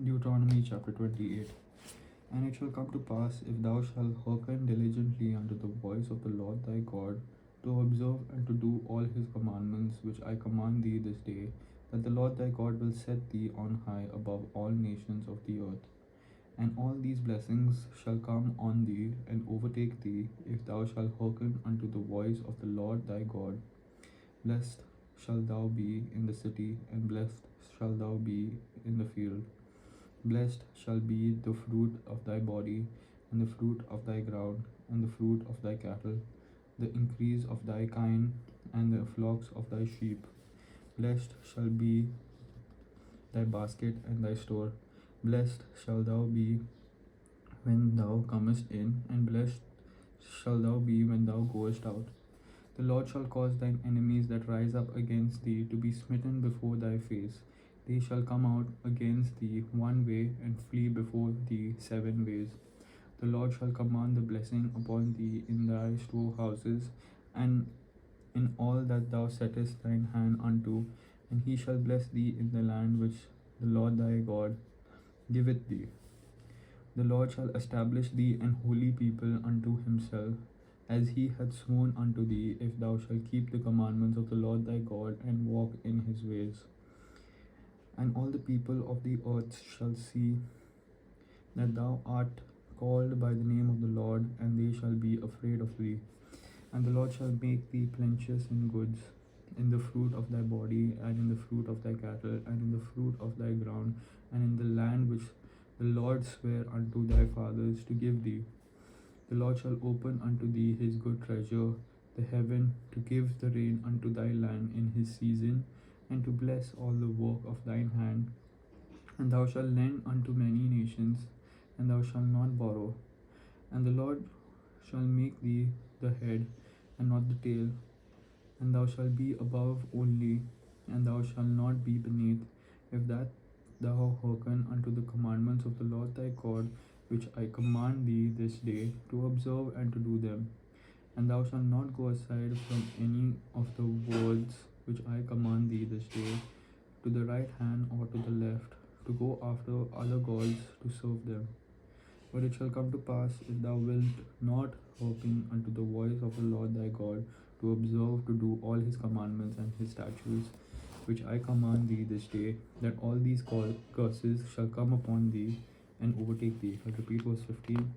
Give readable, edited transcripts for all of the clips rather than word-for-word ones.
Deuteronomy chapter 28. And it shall come to pass, if thou shalt hearken diligently unto the voice of the Lord thy God, to observe and to do all his commandments which I command thee this day, that the Lord thy God will set thee on high above all nations of the earth. And all these blessings shall come on thee and overtake thee, if thou shalt hearken unto the voice of the Lord thy God. Blessed shalt thou be in the city, and blessed shalt thou be in the field. Blessed shall be the fruit of thy body, and the fruit of thy ground, and the fruit of thy cattle, the increase of thy kind, and the flocks of thy sheep. Blessed shall be thy basket and thy store. Blessed shall thou be when thou comest in, and blessed shall thou be when thou goest out. The Lord shall cause thine enemies that rise up against thee to be smitten before thy face. They shall come out against thee one way, and flee before thee 7 ways. The Lord shall command the blessing upon thee in thy storehouses, and in all that thou settest thine hand unto, and he shall bless thee in the land which the Lord thy God giveth thee. The Lord shall establish thee an holy people unto himself, as he hath sworn unto thee, if thou shalt keep the commandments of the Lord thy God, and walk in his ways. And all the people of the earth shall see that thou art called by the name of the Lord, and they shall be afraid of thee. And the Lord shall make thee plenteous in goods, in the fruit of thy body, and in the fruit of thy cattle, and in the fruit of thy ground, and in the land which the Lord sware unto thy fathers to give thee. The Lord shall open unto thee his good treasure, the heaven, to give the rain unto thy land in his season, and to bless all the work of thine hand. And thou shalt lend unto many nations, and thou shalt not borrow. And the Lord shall make thee the head, and not the tail. And thou shalt be above only, and thou shalt not be beneath, if that thou hearken unto the commandments of the Lord thy God, which I command thee this day, to observe and to do them. And thou shalt not go aside from any of the words which I command thee this day, to the right hand or to the left, to go after other gods to serve them. But it shall come to pass, if thou wilt not hearken unto the voice of the Lord thy God, to observe to do all his commandments and his statutes, which I command thee this day, that all these curses shall come upon thee and overtake thee. I'll repeat verse 15.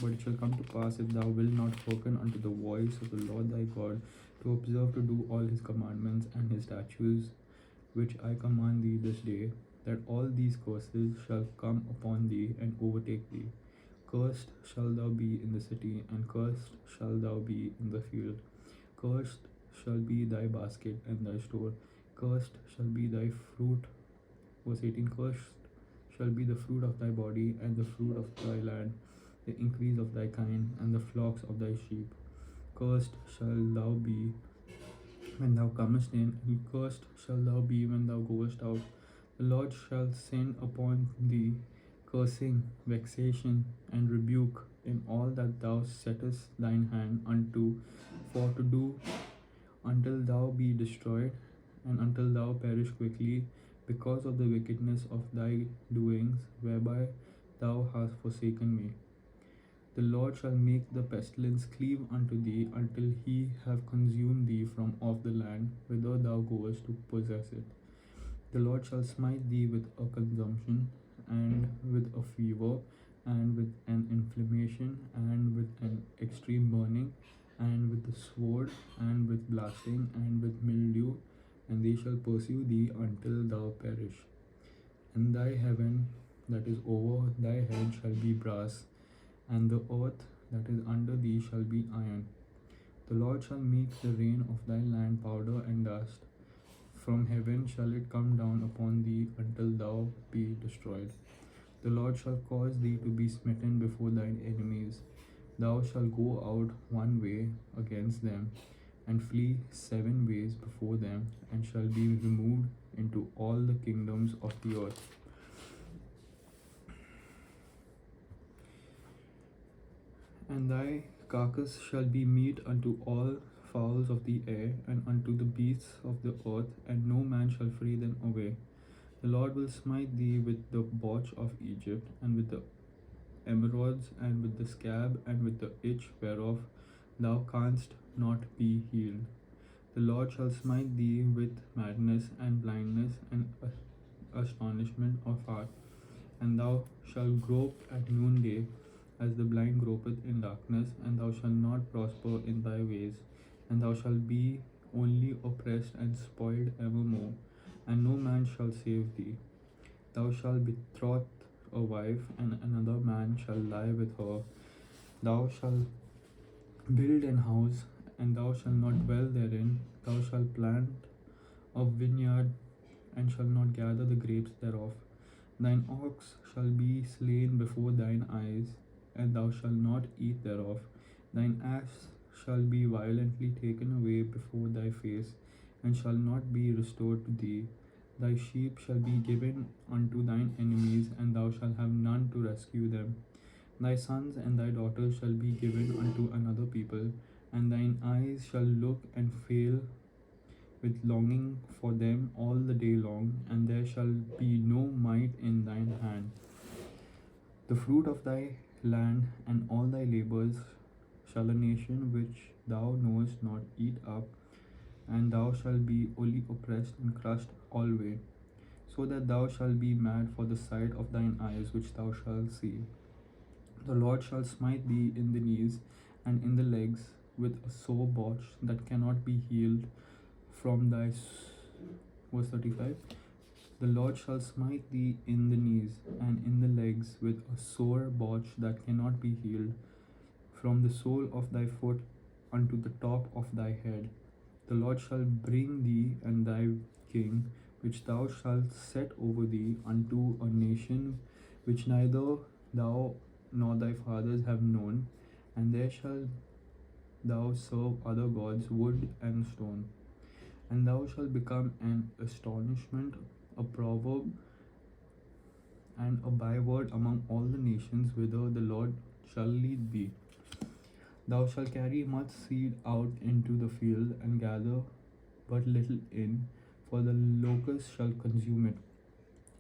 But it shall come to pass, if thou wilt not hearken unto the voice of the Lord thy God, to observe to do all his commandments and his statutes, which I command thee this day, that all these curses shall come upon thee and overtake thee. Cursed shall thou be in the city, and cursed shall thou be in the field. Cursed shall be thy basket and thy store. Cursed shall be thy fruit. Verse 18. Cursed shall be the fruit of thy body, and the fruit of thy land, the increase of thy kind, and the flocks of thy sheep. Cursed shall thou be when thou comest in, and cursed shall thou be when thou goest out. The Lord shall send upon thee cursing, vexation, and rebuke in all that thou settest thine hand unto, for to do, until thou be destroyed, and until thou perish quickly, because of the wickedness of thy doings, whereby thou hast forsaken me. The Lord shall make the pestilence cleave unto thee, until he have consumed thee from off the land whither thou goest to possess it. The Lord shall smite thee with a consumption, and with a fever, and with an inflammation, and with an extreme burning, and with the sword, and with blasting, and with mildew, and they shall pursue thee until thou perish. And thy heaven that is over thy head shall be brass, and the earth that is under thee shall be iron. The Lord shall make the rain of thy land powder and dust. From heaven shall it come down upon thee until thou be destroyed. The Lord shall cause thee to be smitten before thine enemies. Thou shalt go out one way against them, and flee 7 ways before them, and shall be removed into all the kingdoms of the earth. And thy carcass shall be meat unto all fowls of the air, and unto the beasts of the earth, and no man shall fray them away. The Lord will smite thee with the botch of Egypt, and with the emerods, and with the scab, and with the itch whereof thou canst not be healed. The Lord shall smite thee with madness and blindness and astonishment of heart, and thou shalt grope at noonday, as the blind gropeth in darkness, and thou shalt not prosper in thy ways, and thou shalt be only oppressed and spoiled evermore, and no man shall save thee. Thou shalt betroth a wife, and another man shall lie with her. Thou shalt build an house, and thou shalt not dwell therein. Thou shalt plant a vineyard, and shalt not gather the grapes thereof. Thine ox shall be slain before thine eyes, and thou shalt not eat thereof. Thine ass shall be violently taken away before thy face, and shall not be restored to thee. Thy sheep shall be given unto thine enemies, and thou shalt have none to rescue them. Thy sons and thy daughters shall be given unto another people, and thine eyes shall look and fail with longing for them all the day long, and there shall be no might in thine hand. The fruit of thy land and all thy labors shall a nation which thou knowest not eat up, and thou shalt be only oppressed and crushed alway, so that thou shalt be mad for the sight of thine eyes which thou shalt see. The Lord shall smite thee in the knees and in the legs with a sore botch that cannot be healed from thy verse 35. The Lord shall smite thee in the knees and in the legs with a sore botch that cannot be healed from the sole of thy foot unto the top of thy head. The Lord shall bring thee and thy king, which thou shalt set over thee, unto a nation which neither thou nor thy fathers have known, and there shalt thou serve other gods, wood and stone. And thou shalt become an astonishment, a proverb, and a byword among all the nations whither the Lord shall lead thee. Thou shalt carry much seed out into the field, and gather but little in, for the locust shall consume it.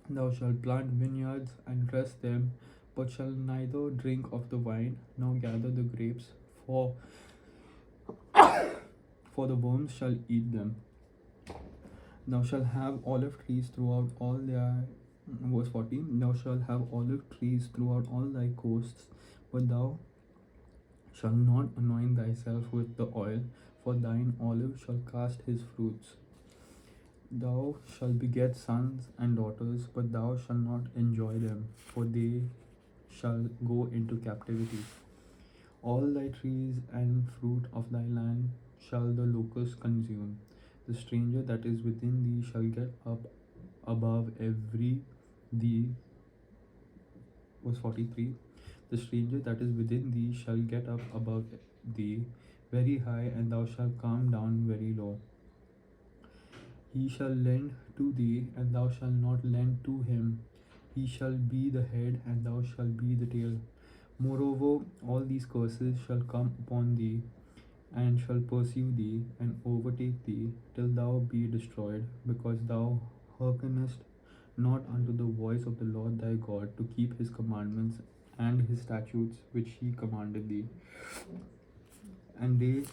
Thou shalt plant vineyards and dress them, but shalt neither drink of the wine nor gather the grapes, for the worms shall eat them. Thou shalt have olive trees throughout all their verse 14. Thou shalt have olive trees throughout all thy coasts, but thou shalt not anoint thyself with the oil, for thine olive shall cast his fruits. Thou shalt beget sons and daughters, but thou shalt not enjoy them, for they shall go into captivity. All thy trees and fruit of thy land shall the locust consume. The stranger that is within thee shall get up above every thee. Verse 43. The stranger that is within thee shall get up above thee very high, and thou shalt come down very low. He shall lend to thee, and thou shalt not lend to him. He shall be the head, and thou shalt be the tail. Moreover, all these curses shall come upon thee, and shall pursue thee, and overtake thee, till thou be destroyed, because thou hearkenest not unto the voice of the Lord thy God, to keep his commandments and his statutes which he commanded thee. And they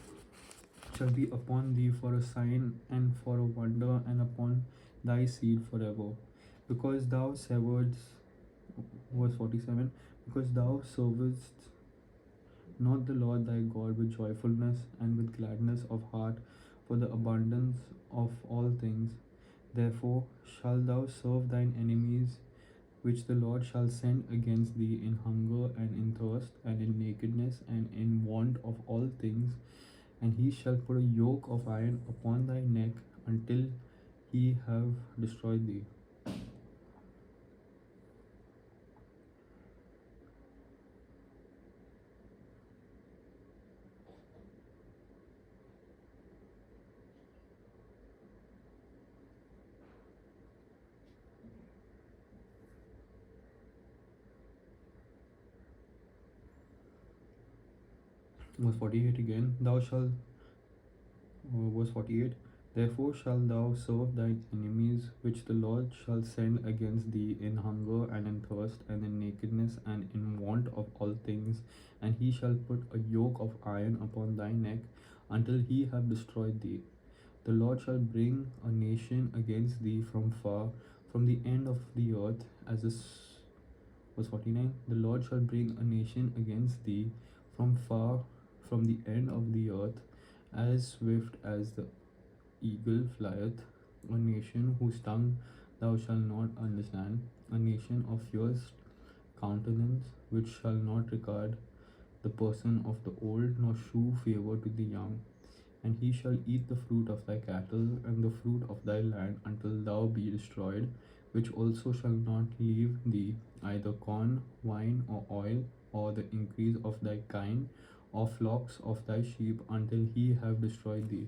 shall be upon thee for a sign and for a wonder, and upon thy seed forever. Because thou severedst, verse 47, because thou servest not the Lord thy God with joyfulness and with gladness of heart for the abundance of all things. Therefore shalt thou serve thine enemies, which the Lord shall send against thee in hunger and in thirst and in nakedness and in want of all things. And he shall put a yoke of iron upon thy neck until he have destroyed thee. Verse 48 again. Verse 48. Therefore shalt thou serve thine enemies, which the Lord shall send against thee in hunger and in thirst and in nakedness and in want of all things. And he shall put a yoke of iron upon thy neck until he have destroyed thee. The Lord shall bring a nation against thee from far, from the end of the earth, as this was 49. The Lord shall bring a nation against thee from far, from the end of the earth, as swift as the eagle flieth, a nation whose tongue thou shalt not understand, a nation of fierce countenance, which shall not regard the person of the old, nor shew favor to the young. And he shall eat the fruit of thy cattle and the fruit of thy land until thou be destroyed, which also shall not leave thee either corn, wine, or oil, or the increase of thy kind, or flocks of thy sheep, until he have destroyed thee.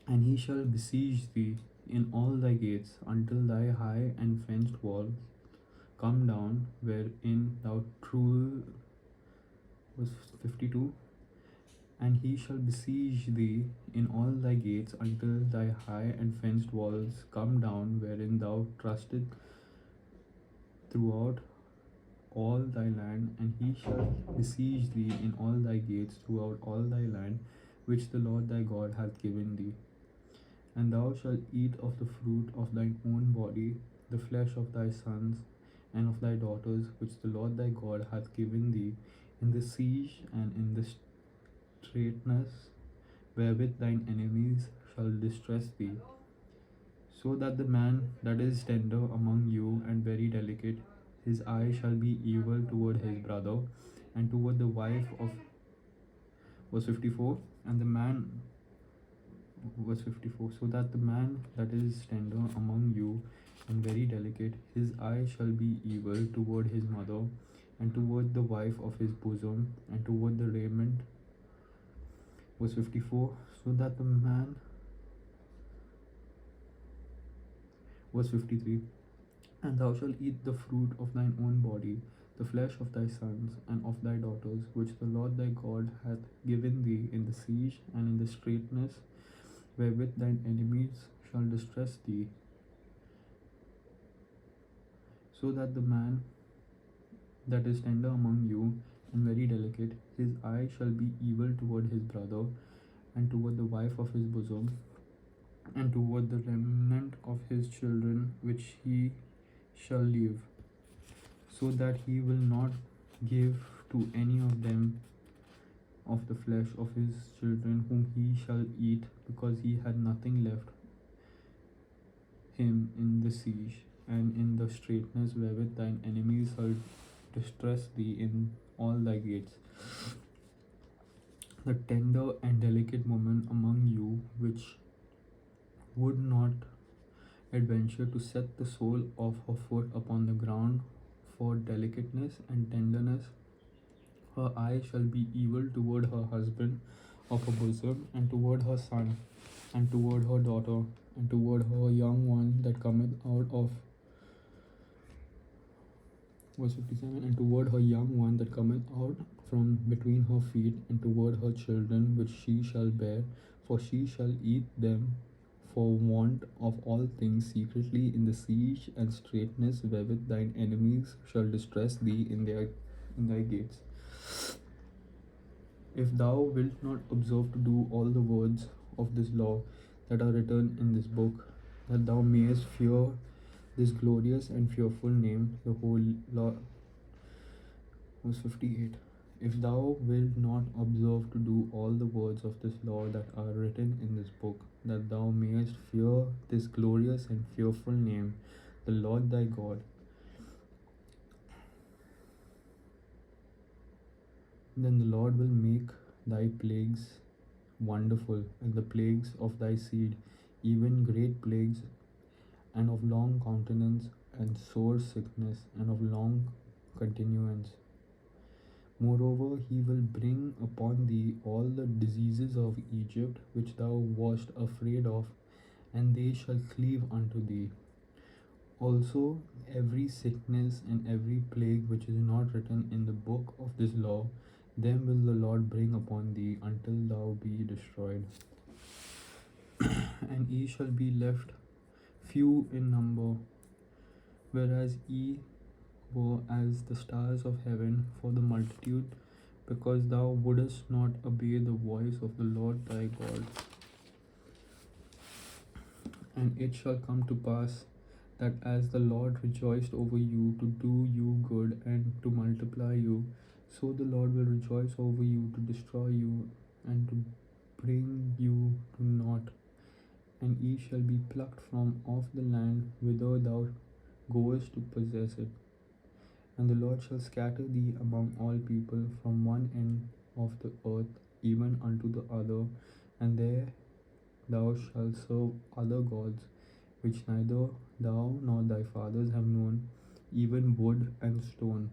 And he shall besiege thee in all thy gates, until thy high and fenced walls come down, wherein thou true was 52. And he shall besiege thee in all thy gates, until thy high and fenced walls come down, wherein thou trusted throughout all thy land. And he shall besiege thee in all thy gates throughout all thy land, which the Lord thy God hath given thee. And thou shalt eat of the fruit of thine own body, the flesh of thy sons and of thy daughters, which the Lord thy God hath given thee, in the siege and in the straitness wherewith thine enemies shall distress thee. So that the man that is tender among you and very delicate, his eye shall be evil toward his brother, and toward the wife of, verse 54, and the man, verse 54, so that the man that is tender among you and very delicate, his eye shall be evil toward his mother, and toward the wife of his bosom, and toward the raiment, verse 54, so that the man, verse 53, and thou shalt eat the fruit of thine own body, the flesh of thy sons and of thy daughters, which the Lord thy God hath given thee in the siege and in the straitness wherewith thine enemies shall distress thee. So that the man that is tender among you and very delicate, his eye shall be evil toward his brother, and toward the wife of his bosom, and toward the remnant of his children which he shall leave, so that he will not give to any of them of the flesh of his children whom he shall eat, because he had nothing left him in the siege and in the straitness wherewith thine enemies shall distress thee in all thy gates. The tender and delicate woman among you, which would not adventure to set the sole of her foot upon the ground for delicateness and tenderness, her eye shall be evil toward her husband of her bosom, and toward her son, and toward her daughter, and toward her young one that cometh out of, verse 57, and toward her young one that cometh out from between her feet, and toward her children which she shall bear, for she shall eat them for want of all things secretly in the siege and straitness wherewith thine enemies shall distress thee in thy gates. If thou wilt not observe to do all the words of this law that are written in this book, that thou mayest fear this glorious and fearful name, the whole law. Verse 58. If thou wilt not observe to do all the words of this law that are written in this book, that thou mayest fear this glorious and fearful name, the Lord thy God, then the Lord will make thy plagues wonderful, and the plagues of thy seed, even great plagues, and of long continuance, and sore sickness, and of long continuance. Moreover, he will bring upon thee all the diseases of Egypt, which thou wast afraid of, and they shall cleave unto thee. Also, every sickness and every plague which is not written in the book of this law, them will the Lord bring upon thee until thou be destroyed. and ye shall be left few in number, whereas ye were as the stars of heaven for the multitude, because thou wouldest not obey the voice of the Lord thy God. And it shall come to pass that as the Lord rejoiced over you to do you good and to multiply you, so the Lord will rejoice over you to destroy you and to bring you to naught. And ye shall be plucked from off the land whither thou goest to possess it. And the Lord shall scatter thee among all people from one end of the earth even unto the other, and there thou shalt serve other gods, which neither thou nor thy fathers have known, even wood and stone.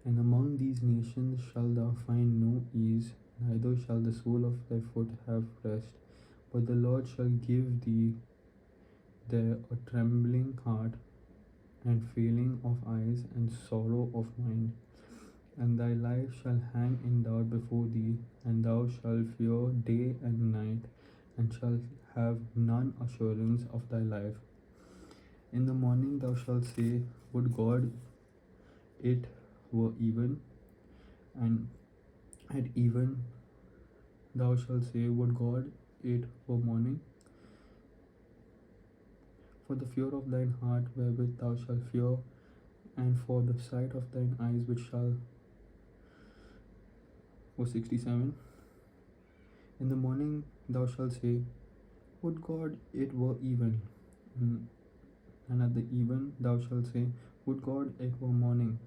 And among these nations shalt thou find no ease, neither shall the sole of thy foot have rest. But the Lord shall give thee there a trembling heart, and failing of eyes, and sorrow of mind. And thy life shall hang in doubt before thee, and thou shalt fear day and night, and shalt have none assurance of thy life. In the morning thou shalt say, would God it were even, and at even thou shalt say, would God it were morning. For the fear of thine heart wherewith thou shalt fear, and for the sight of thine eyes which shall. Verse 67. In the morning thou shalt say, would God it were even. And at the even thou shalt say, would God it were morning.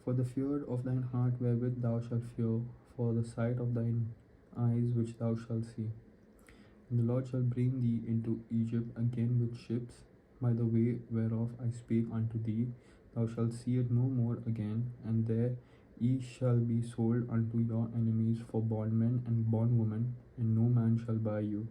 For the fear of thine heart wherewith thou shalt fear, for the sight of thine eyes which thou shalt see. And the Lord shall bring thee into Egypt again with ships, by the way whereof I spake unto thee. Thou shalt see it no more again, and there ye shall be sold unto your enemies for bondmen and bondwomen, and no man shall buy you.